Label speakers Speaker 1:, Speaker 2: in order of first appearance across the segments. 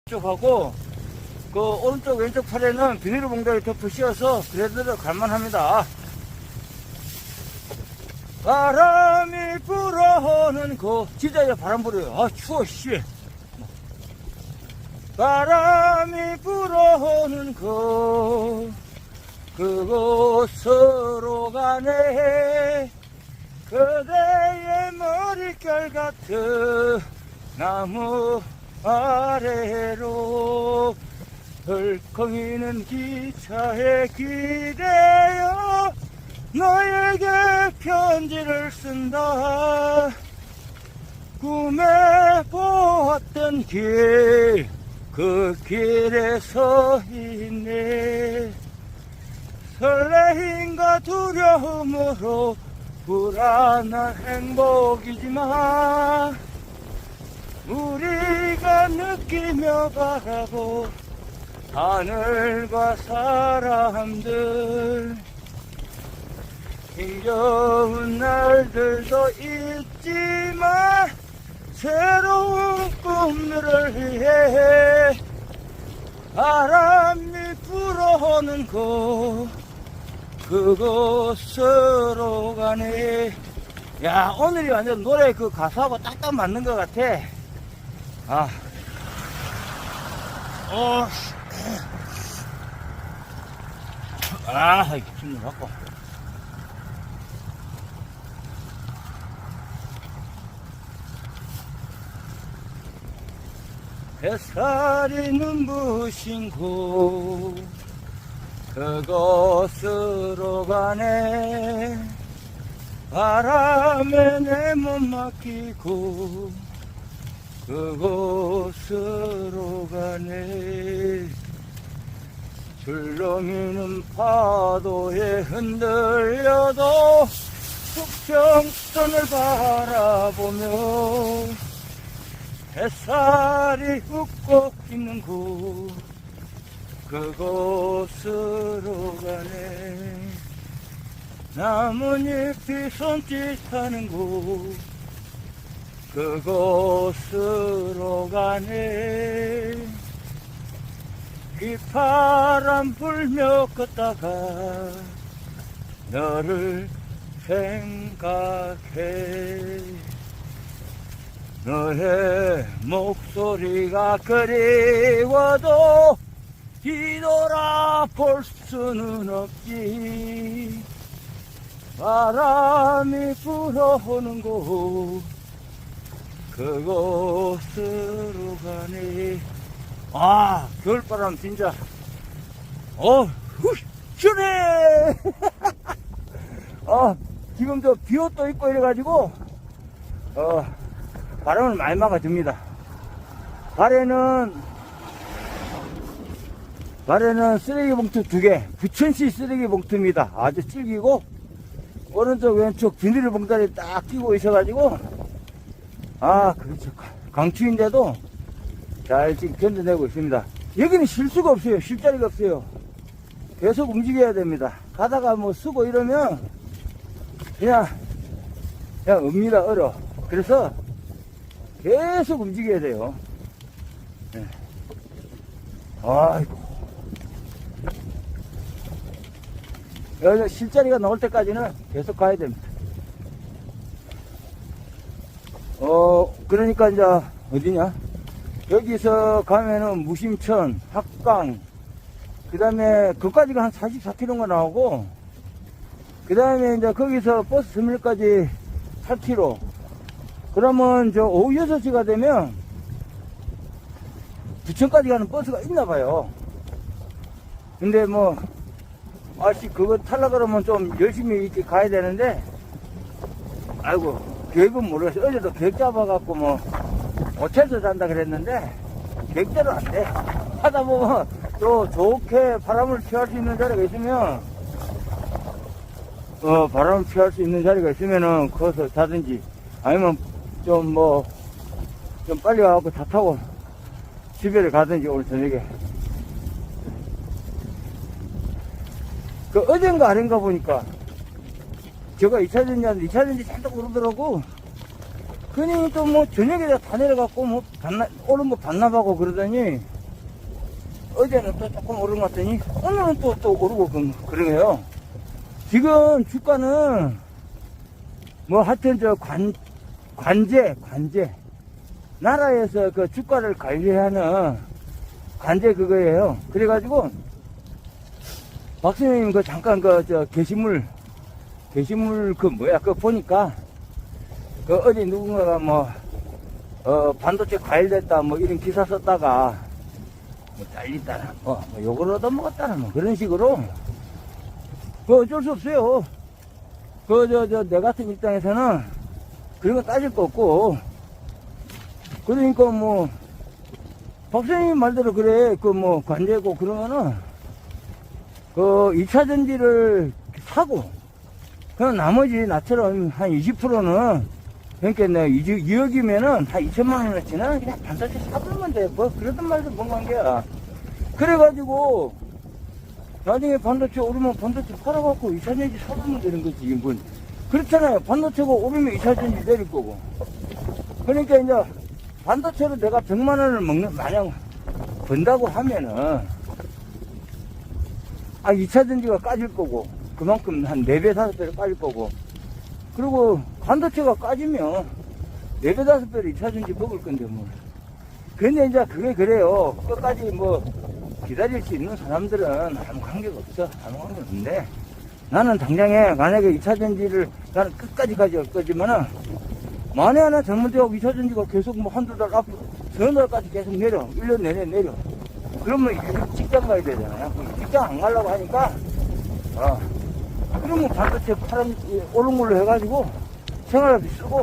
Speaker 1: 쪽하고 그 오른쪽 왼쪽 팔에는 비닐봉다리 덮어 씌워서 그래도 갈만합니다. 바람이 불어오는 진짜 바람 불어요. 아 추워 씨. 바람이 불어오는 그곳으로 가네. 그대의 머릿결 같은 나무 아래로 덜컹이는 기차에 기대어 너에게 편지를 쓴다. 꿈에 보았던 길, 그 길에 서 있네. 설레임과 두려움으로 불안한 행복이지만 우리가 느끼며 바라본 하늘과 사람들, 힘겨운 날들도 있지만 새로운 꿈들을 위해 바람이 불어오는 그곳으로 가네. 야, 오늘이 완전 노래 그 가사하고 딱딱 맞는 것 같아. 힘을 갖고. 햇살이 눈부신 곳, 그곳으로 가네. 바람에 내 몸 맡기고 그곳으로 가네. 출렁이는 파도에 흔들려도 수평선을 바라보며 햇살이 웃고 있는 곳, 그곳으로 가네. 나뭇잎이 손짓하는 곳, 그곳으로 가네. 휘파람 불며 걷다가 너를 생각해. 너의 목소리가 그리워도 뒤돌아볼 수는 없지. 바람이 불어오는 곳, 그곳으로 가네. 겨울바람 진짜 시원해. 지금 저 비옷도 입고 이래가지고 바람을 많이 막아줍니다. 발에는 쓰레기 봉투 2개, 부천시 쓰레기 봉투입니다. 아주 질기고 오른쪽 왼쪽 비닐 봉다리 딱 끼고 있어가지고 그렇죠. 강추인데도 잘 지금 견뎌내고 있습니다. 여기는 쉴 수가 없어요. 쉴 자리가 없어요. 계속 움직여야 됩니다. 가다가 뭐 쓰고 이러면 그냥 읍니다. 얼어. 그래서 계속 움직여야 돼요. 네. 아이고. 여기 쉴 자리가 나올 때까지는 계속 가야 됩니다. 그러니까 이제 어디냐? 여기서 가면은 무심천, 합강, 그 다음에 그까지가 한 44km가 나오고, 그 다음에 이제 거기서 버스 터미널까지 8km. 그러면 저 오후 6시가 되면 부천까지 가는 버스가 있나 봐요. 근데 뭐, 그거 타려고 그러면 좀 열심히 이렇게 가야 되는데, 아이고, 계획은 모르겠어요. 어제도 계획 잡아갖고 뭐, 호텔에서 잔다 그랬는데, 계획대로 안 돼. 하다 보면 또 좋게 바람을 피할 수 있는 자리가 있으면, 바람을 피할 수 있는 자리가 있으면은, 거기서 자든지, 아니면 좀 빨리 와갖고 차 타고 집에 가든지 오늘 저녁에. 어젠가 아닌가 보니까, 제가 2차전지하는데 2차전지 잔뜩 오르더라고. 그니 또 뭐 저녁에 다 내려갖고 뭐 오른 거 반납하고 그러더니 어제는 또 조금 오른 것 같더니 오늘은 또 오르고 그러네요. 지금 주가는 뭐 하여튼 저 관제 나라에서 그 주가를 관리하는 관제 그거예요. 그래가지고 박선생님 그 잠깐 그 저 게시물 그 뭐야 그거 보니까 그 어디 누군가가 뭐 반도체 과열됐다 뭐 이런 기사 썼다가 뭐 잘린다나 뭐 욕을 얻어먹었다나 뭐 그런 식으로 그 어쩔 수 없어요. 내 같은 입장에서는 그런 거 따질 거 없고, 그러니까 뭐 박사님 말대로 그래 그 뭐 관제고 그러면은 그 2차전지를 사고 그럼 나머지 나처럼 한 20%는 그러니까 내가 2억이면은 한 2천만 원어치는 그냥 반도체 사보면 돼. 뭐 그러던 말도 뭔 관계야. 그래가지고 나중에 반도체 오르면 반도체 팔아갖고 2차전지 사보면 되는 거지. 뭐 그렇잖아요. 반도체가 오르면 2차전지 내릴 거고. 그러니까 이제 반도체로 내가 100만 원을 만약 번다고 하면은 2차전지가 까질 거고 그만큼 한 4배 5배로 까질 거고, 그리고 반도체가 까지면 4배 5배로 2차전지 먹을 건데 뭐. 근데 이제 그게 그래요. 끝까지 뭐 기다릴 수 있는 사람들은 아무 관계가 없어. 아무 관계가 없는데 나는 당장에 만약에 2차전지를 나는 끝까지 가져갈 거지만은 만에 하나 잘못되고 2차전지가 계속 뭐 한두 달 앞으로 서너 달까지 계속 내려. 1년 내내 내려. 그러면 직장 가야 되잖아요. 직장 안 가려고 하니까 그러면 반도체 오른 걸로 해가지고 생활비 쓰고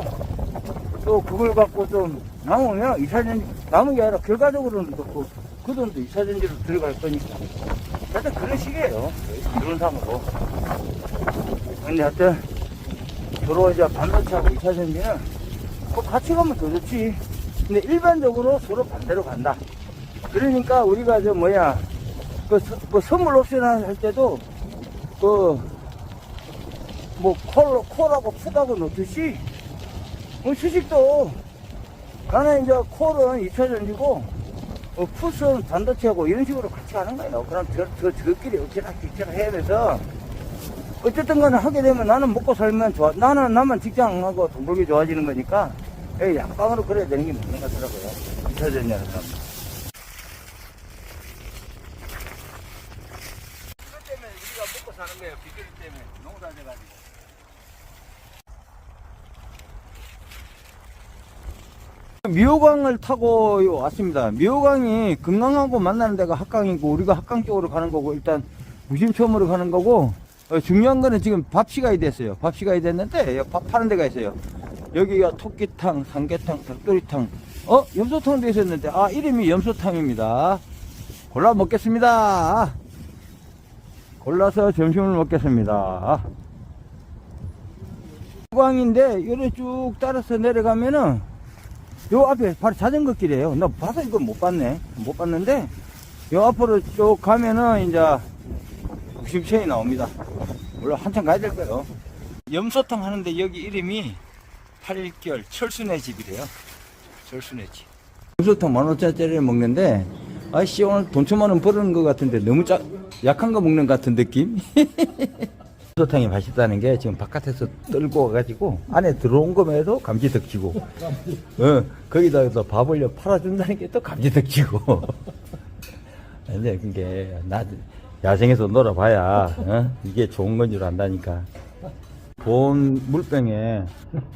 Speaker 1: 또 그걸 갖고 좀 남으면 2차전지 남은 게 아니라 결과적으로는 그 돈도 2차전지로 들어갈 거니까 하여튼 그런 식이에요. 이론상으로. 근데 하여튼 서로 이제 반도체하고 2차전지는 같이 가면 더 좋지. 근데 일반적으로 서로 반대로 간다. 그러니까 우리가 선물 옵션 할 때도 콜하고 풋하고 넣듯이 주식도 나는 이제 콜은 2차전지고 풋은 반도체하고 이런 식으로 같이 하는 거예요. 그럼 저끼리 어찌나 해야 돼서 어쨌든 간에 하게 되면 나는 먹고 살면 좋아. 나만 직장 안 가고 돈 벌기 좋아지는 거니까 양방으로 그래야 되는 게 맞는 것 같더라고요. 2차전지라서. 이것 때문에 우리가 먹고 사는 거예요. 비결 때문에 농사 돼가지고. 미호강을 타고 왔습니다. 미호강이 금강하고 만나는 데가 합강이고 우리가 합강 쪽으로 가는 거고 일단 무심초음으로 가는 거고, 중요한 거는 지금 밥 시간이 됐어요. 밥 시간이 됐는데 밥 파는 데가 있어요. 여기가 토끼탕, 삼계탕, 닭도리탕, 염소탕도 있었는데 이름이 염소탕입니다. 골라 먹겠습니다. 골라서 점심을 먹겠습니다. 미호강인데 이래 쭉 따라서 내려가면은 요 앞에 바로 자전거 길이에요. 나 봐서 이거 못 봤네. 못 봤는데 요 앞으로 쭉 가면은 이제 60층이 나옵니다. 물론 한참 가야 될 거예요. 염소탕 하는데 여기 이름이 8개월 철순의 집이래요. 철순의 집. 염소탕 15,000원짜리를 먹는데 아이씨 오늘 돈 1,000만 원 버는 것 같은데 너무 약한 거 먹는 것 같은 느낌? 염소탕이 맛있다는 게 지금 바깥에서 떨고 와가지고 안에 들어온 것만 도 감지덕지고 거기다가 또 밥을 팔아준다는 게 또 감지덕지고. 근데 그게 야생에서 놀아봐야 이게 좋은 건 줄 안다니까. 본 물병에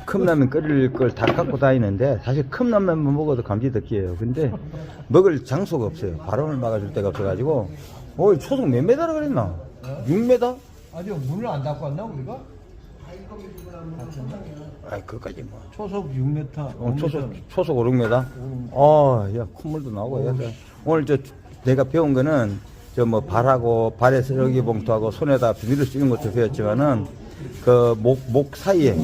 Speaker 1: 컵라면 끓일 걸 다 갖고 다니는데 사실 컵라면만 먹어도 감지덕지예요. 근데 먹을 장소가 없어요. 바람을 막아줄 데가 없어가지고. 초속 몇 메다라 그랬나? 6m?
Speaker 2: 아직 문을 안 닫고 왔나 우리가?
Speaker 1: 그까지 뭐.
Speaker 2: 초속 6m.
Speaker 1: 초속 5m? 야, 콧물도 나오고. 오늘 내가 배운 거는, 발하고, 발에 쓰레기 봉투하고, 손에다 비닐을 쓰는 것도 배웠지만은, 목 사이에,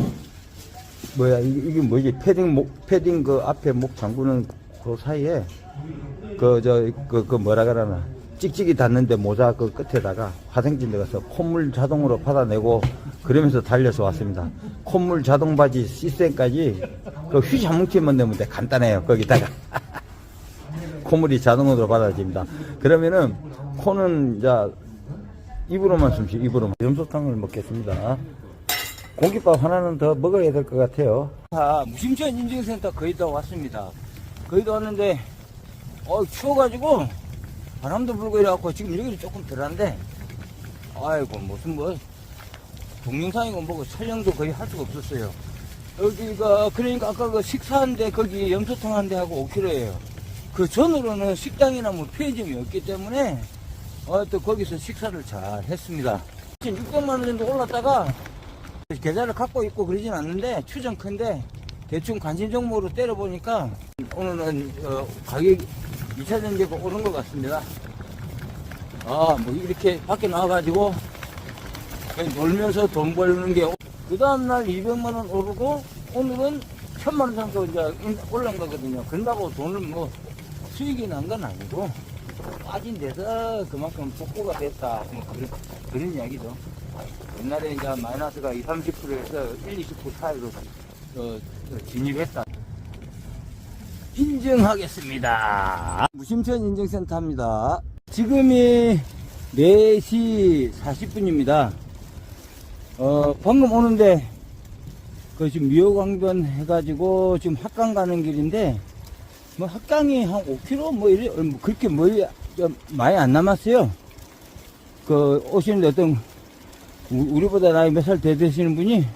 Speaker 1: 이게 뭐지? 패딩 앞에 목 잠그는 그 사이에, 뭐라 그러나. 찍찍이 닿는데 모자 끝에다가 화생진 들어가서 콧물 자동으로 받아내고 그러면서 달려서 왔습니다. 콧물 자동 바지 시스템까지 휴지 한 뭉치만 넣으면 돼. 간단해요. 거기다가 콧물이 자동으로 받아집니다. 그러면은 코는 이제 입으로만 숨쉬, 입으로만. 염소탕을 먹겠습니다. 공깃밥 하나는 더 먹어야 될 것 같아요. 무심천 인증센터 거의 다 왔습니다. 거의 다 왔는데, 추워가지고, 바람도 불고 이래갖고, 지금 여기는 조금 덜한데, 아이고, 무슨 뭐, 동영상이고 뭐고 촬영도 거의 할 수가 없었어요. 여기가, 그러니까 아까 그 식사한데, 거기 염소탕 한 대 하고 5km예요. 그 전으로는 식당이나 뭐 편의점이 없기 때문에, 또 거기서 식사를 잘 했습니다. 600만원 정도 올랐다가, 계좌를 갖고 있고 그러진 않는데 추정 큰데 대충 관심 종목으로 때려보니까 오늘은 가격이 2차 전지가 오른 것 같습니다. 뭐 이렇게 밖에 나와가지고 그냥 놀면서 돈 벌는 게 그 다음날 200만원 오르고 오늘은 1000만원 정도 이제 올라간 거거든요. 그런다고 돈을 뭐 수익이 난 건 아니고 빠진 데서 그만큼 복구가 됐다 뭐 그런 이야기죠. 옛날에 이제 마이너스가 20, 30%에서 1, 20% 사이로 진입했다. 인증하겠습니다. 무심천 인증센터입니다. 지금이 4시 40분입니다. 방금 오는데, 지금 미호강변 해가지고 지금 합강 가는 길인데, 뭐 합강이 한 5km 뭐 이래, 그렇게 많이 안 남았어요. 오시는데 어떤, 우리보다 나이 몇 살 더 되시는 분이,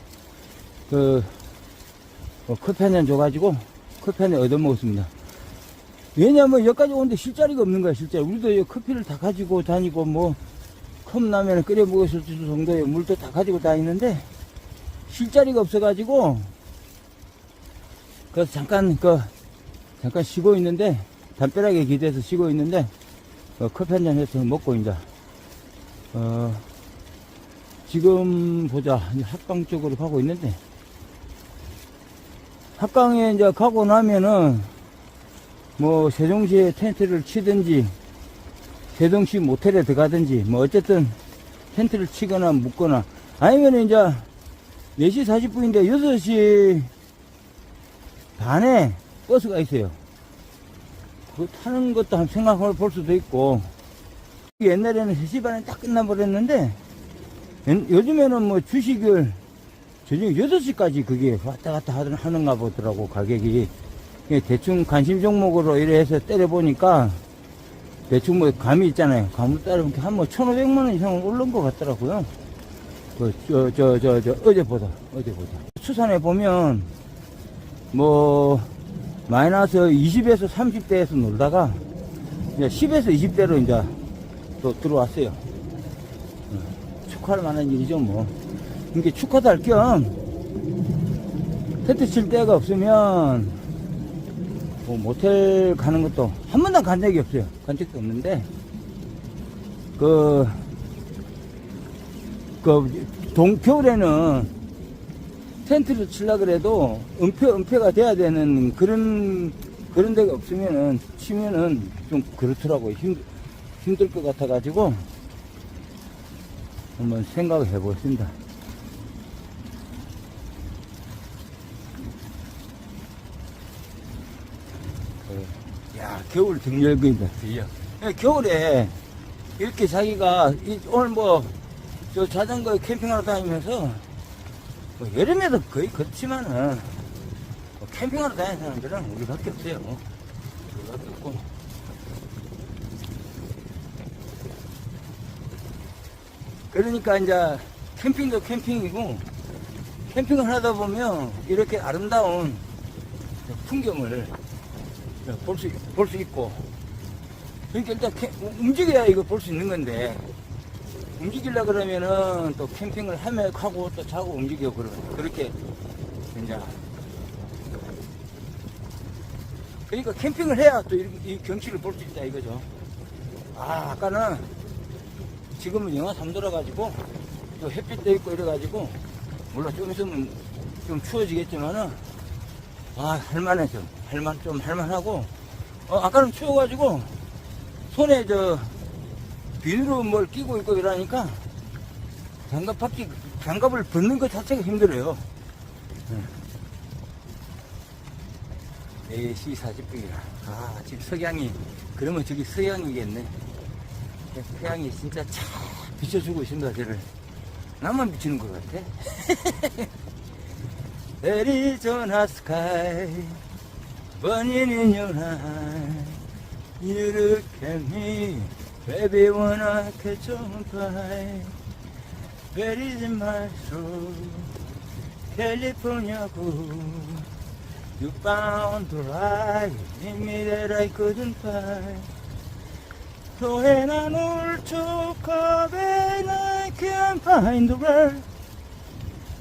Speaker 1: 커피 한 잔 줘가지고, 커피 한 잔 얻어먹었습니다. 왜냐면 여기까지 오는데 쉴 자리가 없는 거야, 실제. 우리도 커피를 다 가지고 다니고, 뭐, 컵라면을 끓여 먹었을 정도의 물도 다 가지고 다니는데, 쉴 자리가 없어가지고, 그래서 잠깐 쉬고 있는데, 담벼락에 기대서 쉬고 있는데, 커피 한 잔 해서 먹고, 이제, 지금 보자. 합강 쪽으로 가고 있는데, 합강에 이제 가고 나면은, 뭐, 세종시에 텐트를 치든지, 세종시 모텔에 들어가든지, 뭐, 어쨌든, 텐트를 치거나 묵거나, 아니면 이제, 4시 40분인데, 6시 반에 버스가 있어요. 그거 타는 것도 한 생각을 볼 수도 있고, 옛날에는 3시 반에 딱 끝나버렸는데, 요즘에는 뭐 주식을 저녁 8시까지 그게 왔다 갔다 하는가 보더라고, 가격이. 대충 관심 종목으로 이래 해서 때려보니까, 대충 뭐 감이 있잖아요. 감을 따라보니까 한 뭐 1,500만원 이상은 오른 것 같더라고요. 어제보다. 추산해 보면, 뭐, 마이너스 20에서 30대에서 놀다가, 이제 10에서 20대로 이제 또 들어왔어요. 축하할 만한 일이죠, 뭐. 이게 축하도 할 겸, 텐트 칠 데가 없으면, 뭐, 모텔 가는 것도 한 번도 간 적이 없어요. 간 적도 없는데, 겨울에는 텐트를 치려고 그래도 은폐가 돼야 되는 그런 데가 없으면은, 치면은 좀 그렇더라고요. 힘들 것 같아가지고, 한번 생각을 해보겠습니다. 야, 겨울 등열기입니다, 드디어. 겨울에 이렇게 자기가 오늘 뭐 저 자전거 캠핑하러 다니면서 뭐 여름에도 거의 그렇지만은 뭐 캠핑하러 다니는 사람들은 우리밖에 없어요. 우리밖에 없고. 그러니까 이제 캠핑도 캠핑이고, 캠핑을 하다 보면 이렇게 아름다운 풍경을 볼 수 있고, 그러니까 일단 움직여야 이거 볼 수 있는 건데, 움직이려 그러면은 또 캠핑을 하고 또 자고 움직여 그렇게 이제, 그러니까 캠핑을 해야 또 이 경치를 볼 수 있다 이거죠. 아까는 지금은 영하 3도라 가지고 또 햇빛도 있고 이래 가지고, 물론 좀 있으면 좀 추워지겠지만은 할만해서 할만하고, 아까는 추워가지고 손에 비누로 뭘 끼고 있고 이러니까 장갑을 벗는 것 자체가 힘들어요. 4시 40분이라. 아, 지금 석양이, 그러면 저기 서양이겠네. 태양이 진짜 쫙 비춰주고 있습니다, 저를. 나만 비추는 것 같아. There is on a sky, burning in your eye. You look at me, baby, wanna catch on fire. Buried in my soul, California gold. You found the light in me that I couldn't find. So when I know 촉합 and I can't find the word.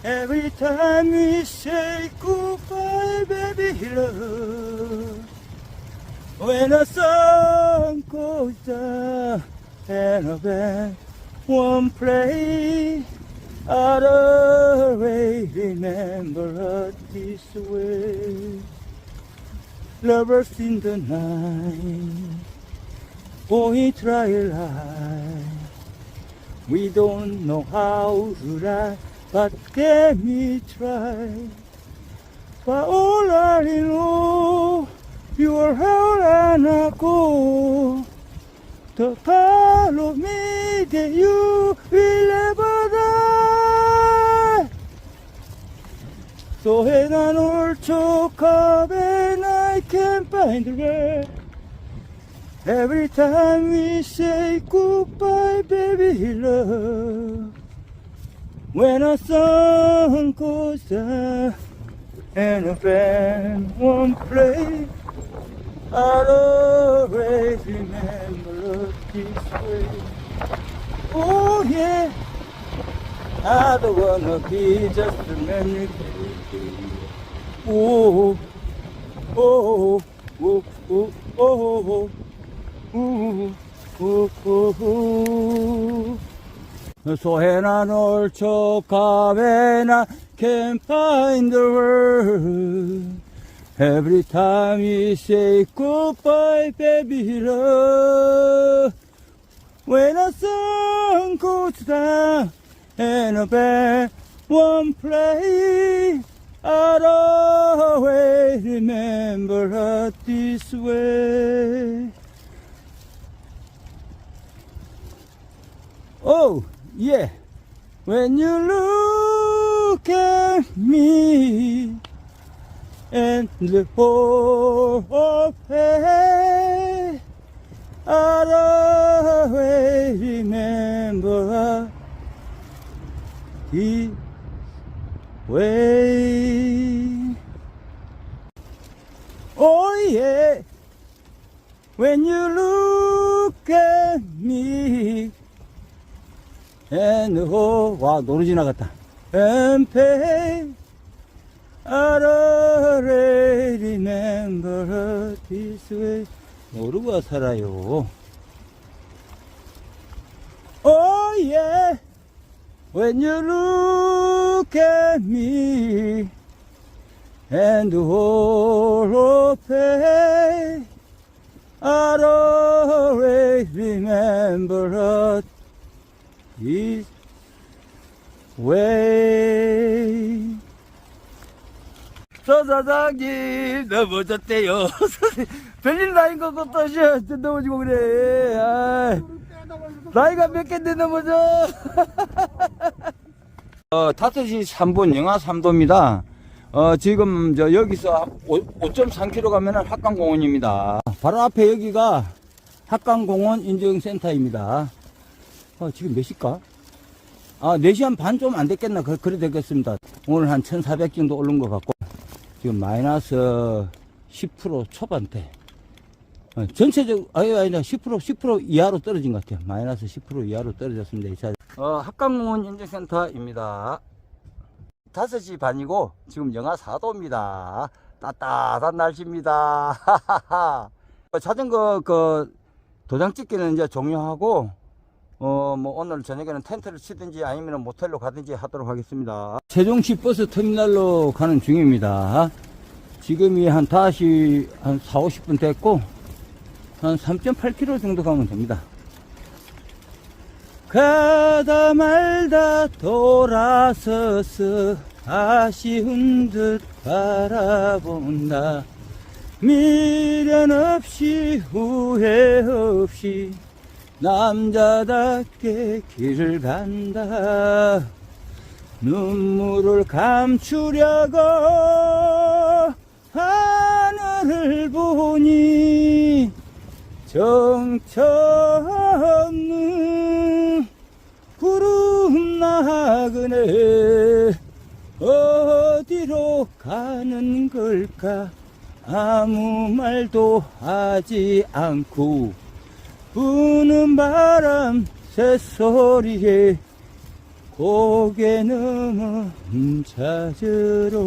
Speaker 1: Every time we say goodbye, baby, love. When the sun goes down and a band won't play, I'll always remember us this way. Lovers in the night, oh, we try life. We don't know how to lie, but can we try? For all I know, you are hell and I go. To follow me, that you will never die. So when I know 촉합 and I can't find the way. Every time we say goodbye, baby, love. When the sun goes down and a band won't play, I'll always remember love this way. Oh yeah, I don't wanna be just a memory. Oh, oh, oh, oh, oh, oh, oh, oh, oh. So when I know 촉합 and I can't find the word. Every time you say goodbye, baby, love. When the sun goes down and a band won't play, I'll always remember us this way. Oh, yeah. When you look at me and the whole of it, I'll always remember this way. Oh yeah, when you look at me and the whole, 와, 노래 지나갔다. And pay, I'll always remember this way. 모르고 살아요. Oh yeah, when you look at me and the whole of it, I'll always remember this way. 저 사장님 넘어졌대요. 별일 나인 것 같다. 넘어지고 그래. 아이, 나이가 몇 갠데 넘어져. 5시 3분 영하 3도입니다. 지금 여기서 5.3km 가면은 합강공원입니다. 바로 앞에 여기가 합강공원 인증센터입니다. 지금 몇 시일까? 4시 한 반 좀 안 됐겠나? 그래 되겠습니다. 오늘 한 1400 정도 오른 것 같고, 지금 마이너스 10% 초반대. 전체적, 아니다, 10% 이하로 떨어진 것 같아요. 마이너스 10% 이하로 떨어졌습니다. 이 차. 합강공원 인증센터입니다. 5시 반이고, 지금 영하 4도입니다. 따뜻한 날씨입니다. 자전거, 도장 찍기는 이제 종료하고, 오늘 저녁에는 텐트를 치든지 아니면 모텔로 가든지 하도록 하겠습니다. 세종시 버스 터미널로 가는 중입니다. 지금이 한 5시 한 4, 50분 됐고, 한 3.8km 정도 가면 됩니다. 가다 말다 돌아서서 아쉬운 듯 바라본다. 미련 없이 후회 없이 남자답게 길을 간다. 눈물을 감추려고 하늘을 보니 정처 없는 구름 나그네 어디로 가는 걸까. 아무 말도 하지 않고 부는 바람 새소리에 고개 넘어 찾으러.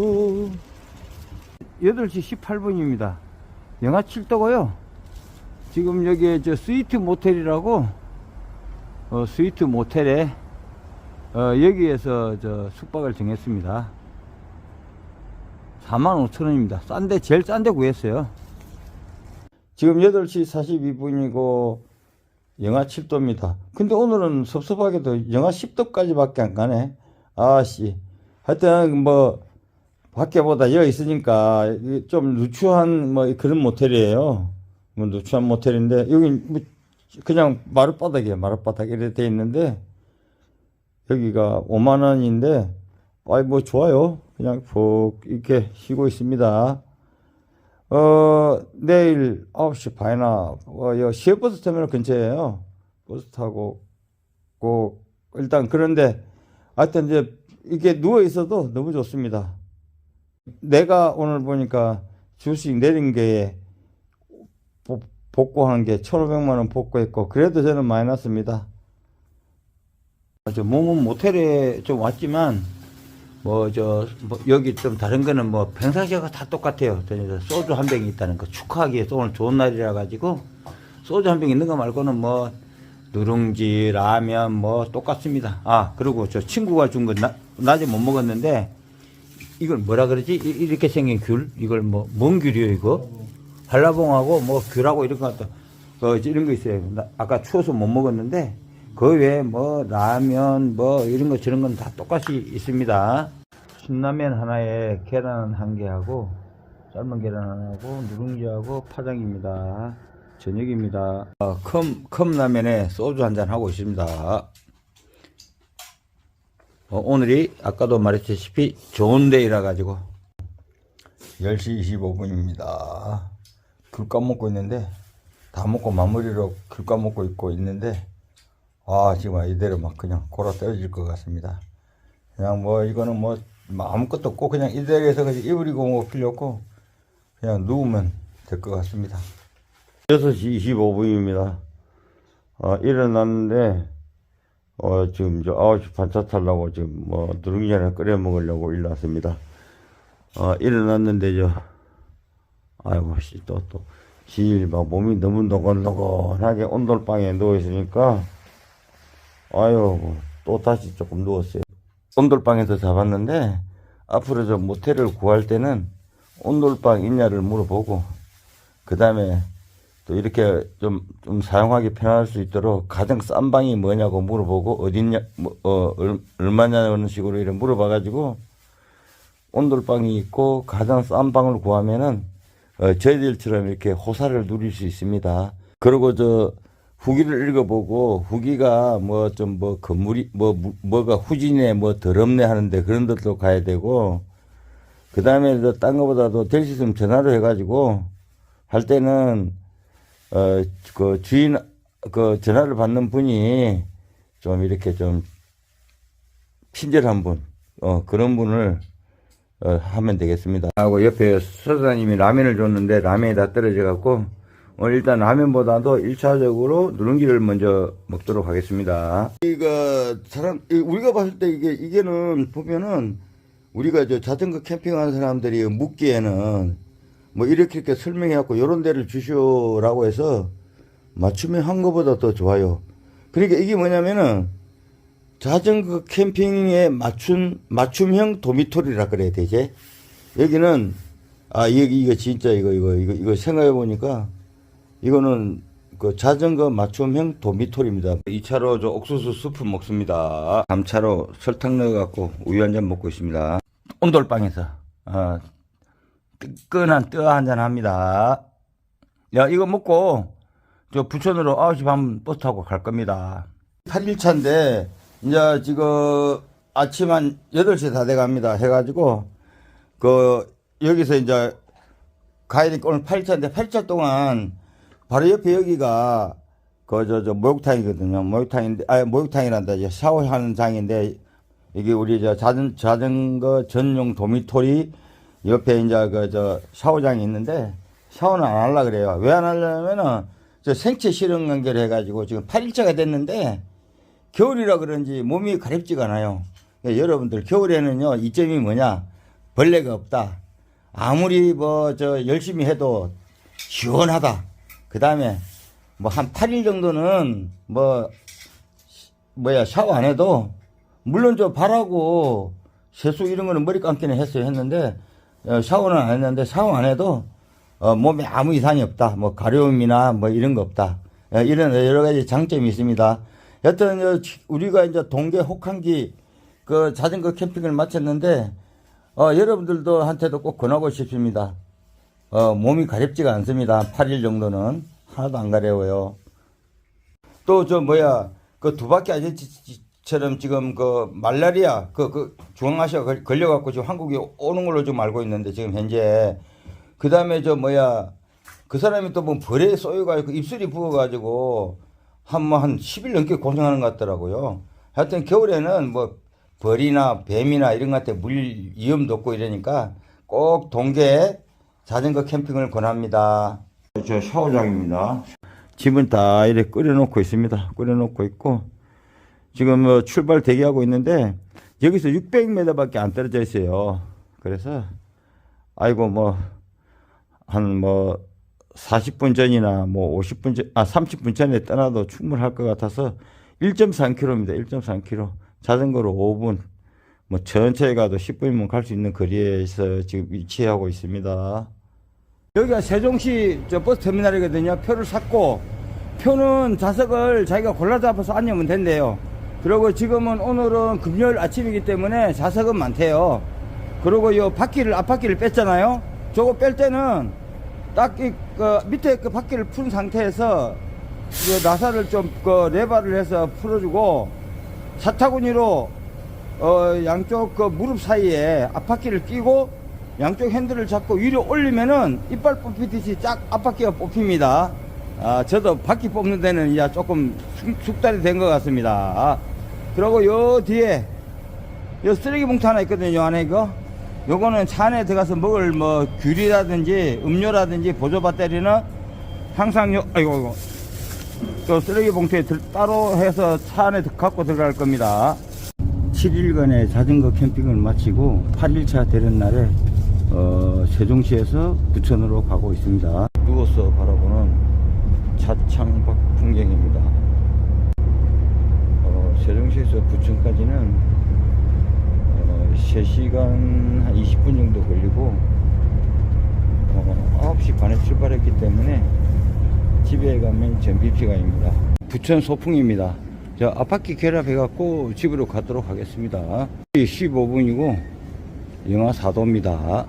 Speaker 1: 8시 18분입니다. 영하 7도고요. 지금 여기에 스위트 모텔이라고 스위트 모텔에 여기에서 숙박을 정했습니다. 45,000원입니다. 싼데, 제일 싼데 구했어요. 지금 8시 42분이고 영하 7도입니다. 근데 오늘은 섭섭하게도 영하 10도까지 밖에 안 가네. 아씨. 하여튼 뭐 밖에보다 여기 있으니까 좀 누추한 뭐 그런 모텔이에요. 뭐 누추한 모텔인데 여기 뭐 그냥 마룻바닥이에요. 마룻바닥 이렇게 돼 있는데 여기가 5만원인데 아이 뭐 좋아요. 그냥 푹 이렇게 쉬고 있습니다. 내일 9시 반이나 여기 시외버스 터미널 근처에요. 버스 타고 꼭 일단 그런데 하여튼 이제 이게 누워 있어도 너무 좋습니다. 내가 오늘 보니까 주식 내린 게 복구한 게 1,500만원 복구했고 그래도 저는 많이 났습니다. 몸은 모텔에 좀 왔지만 뭐 여기 좀 다른 거는 뭐 평상시가 다 똑같아요. 소주 한 병이 있다는 거 축하하기 위해서 오늘 좋은 날이라 가지고 소주 한 병 있는 거 말고는 뭐 누룽지 라면 뭐 똑같습니다. 아 그리고 저 친구가 준 거 낮에 못 먹었는데 이걸 뭐라 그러지? 이렇게 생긴 귤 이걸 뭐 뭔 귤이요 이거? 한라봉하고 뭐 귤하고 이런 거 이런 거 있어요. 아까 추워서 못 먹었는데 그 외에 뭐 라면 뭐 이런 거 저런 건 다 똑같이 있습니다. 신라면 하나에 계란 한 개하고 삶은 계란 하나하고 누룽지하고 파장입니다. 저녁입니다. 컵라면에 소주 한잔 하고 있습니다. 오늘이 아까도 말했다시피 좋은 데이라 가지고 10시 25분입니다. 귤 까먹고 있는데 다 먹고 마무리로 귤 까먹고 있는데 지금 이대로 막 그냥 골아 떨어질 것 같습니다. 그냥 뭐 이거는 뭐 아무것도 없고 그냥 이대로에서 그냥 이불이고 뭐 필요 없고 그냥 누우면 될 것 같습니다. 6시 25분입니다. 일어났는데 지금 9시 반차 타려고 지금 뭐 누룽지 하나 끓여 먹으려고 일어났습니다. 일어났는데 아이고 막 몸이 너무 노곤노곤하게 온돌방에 누워 있으니까 또 다시 조금 누웠어요. 온돌방에서 잡았는데 앞으로 저 모텔을 구할 때는 온돌방 있냐를 물어보고 그 다음에 또 이렇게 좀 사용하기 편할 수 있도록 가장 싼 방이 뭐냐고 물어보고 어딨냐 얼마냐는 식으로 이렇게 물어봐 가지고 온돌방이 있고 가장 싼 방을 구하면은 저희들처럼 이렇게 호사를 누릴 수 있습니다. 그리고 후기를 읽어보고 후기가 건물이 뭐가 후진해 더럽네 하는데 그런 데도 가야 되고 그 다음에 딴 거보다도 될 수 있으면 전화로 해가지고 할 때는 주인 전화를 받는 분이 좀 이렇게 좀 친절한 분 그런 분을 하면 되겠습니다. 하고 옆에 서사님이 라면을 줬는데 라면이 다 떨어져 갖고 오늘 일단 라면보다도 1차적으로 누룽지를 먼저 먹도록 하겠습니다. 우리가 봤을 때 이게는 보면은 우리가 자전거 캠핑하는 사람들이 묵기에는 뭐 이렇게 설명해 갖고 요런 데를 주시오라고 해서 맞춤형 한 거보다 더 좋아요. 그러니까 이게 뭐냐면은 자전거 캠핑에 맞춤형 도미토리라 그래야 되지. 여기는 이거 진짜 이거 생각해 보니까 이거는 자전거 맞춤형 도미토리입니다. 2차로 옥수수 수프 먹습니다. 3차로 설탕 넣어 갖고 우유 한 잔 먹고 있습니다. 온돌방에서 뜨끈한 뜨 한잔 합니다. 야, 이거 먹고 저 부천으로 9시 반 버스 타고 갈 겁니다. 8일차인데 이제 지금 아침 한 8시 다 돼갑니다. 해가지고 여기서 이제 가야 되니까 오늘 8일차인데 8일차 동안 바로 옆에 여기가 목욕탕이거든요. 목욕탕이란다. 이제 샤워하는 장인데 이게 우리 자전거 전용 도미토리 옆에 이제 샤워장이 있는데 샤워는 안 하려고 그래요. 왜 안 하려면은 생체 실험 연결해가지고 지금 8일차가 됐는데 겨울이라 그런지 몸이 가렵지가 않아요. 여러분들 겨울에는요 이점이 뭐냐? 벌레가 없다. 아무리 열심히 해도 시원하다. 그 다음에 한 8일 정도는 샤워 안 해도 물론 발하고 세수 이런 거는 머리 감기는 했는데 샤워는 안 했는데 샤워 안 해도 몸에 아무 이상이 없다. 가려움이나 이런 거 없다. 이런 여러 가지 장점이 있습니다. 여튼 우리가 이제 동계 혹한기 자전거 캠핑을 마쳤는데 여러분들도 한테도 꼭 권하고 싶습니다. 몸이 가렵지가 않습니다. 8일 정도는 하나도 안 가려워요. 또 두바퀴 아저씨처럼 지금 말라리아 중앙아시아가 걸려갖고 지금 한국에 오는 걸로 좀 알고 있는데 지금 현재 그 다음에 그 사람이 또 벌에 쏘여가지고 입술이 부어가지고 한 10일 넘게 고생하는 것 같더라고요. 하여튼 겨울에는 벌이나 뱀이나 이런 것 같아 물 위험도 없고 이러니까 꼭 동계 자전거 캠핑을 권합니다. 저 샤워장입니다. 집은 다 이렇게 끓여놓고 있습니다. 끓여놓고 있고 지금 출발 대기하고 있는데 여기서 600m 밖에 안 떨어져 있어요. 그래서 아이고 한 40분 전이나 50분 전, 30분 전에 떠나도 충분할 것 같아서 1.3km입니다. 1.3km. 자전거로 5분, 천천히 가도 10분이면 갈 수 있는 거리에서 지금 위치하고 있습니다. 여기가 세종시 버스 터미널이거든요. 표를 샀고, 표는 좌석을 자기가 골라 잡아서 앉으면 된대요. 그리고 지금은 오늘은 금요일 아침이기 때문에 좌석은 많대요. 그리고 앞바퀴를 뺐잖아요. 저거 뺄 때는 딱 밑에 바퀴를 푼 상태에서 나사를 좀 레바를 해서 풀어주고 사타구니로 양쪽 무릎 사이에 앞바퀴를 끼고 양쪽 핸들을 잡고 위로 올리면은 이빨 뽑히듯이 쫙 앞바퀴가 뽑힙니다. 저도 바퀴 뽑는 데는 이제 조금 숙달이 된 것 같습니다. 그리고 요 뒤에 요 쓰레기 봉투 하나 있거든요. 안에 요거는 차 안에 들어가서 먹을 귤이라든지 음료라든지 보조 배터리는 항상 아이고 또 쓰레기 봉투에 따로 해서 차 안에 갖고 들어갈 겁니다. 7일간의 자전거 캠핑을 마치고 8일차 되는 날에 세종시에서 부천으로 가고 있습니다. 누워서 바라보는 자창밖 풍경입니다. 세종시에서 부천까지는 3시간 한 20분 정도 걸리고 9시 반에 출발했기 때문에 집에 가면 점비피가입니다. 부천 소풍입니다. 자, 앞바퀴 결합해갖고 집으로 가도록 하겠습니다. 15분이고 영하 4도입니다.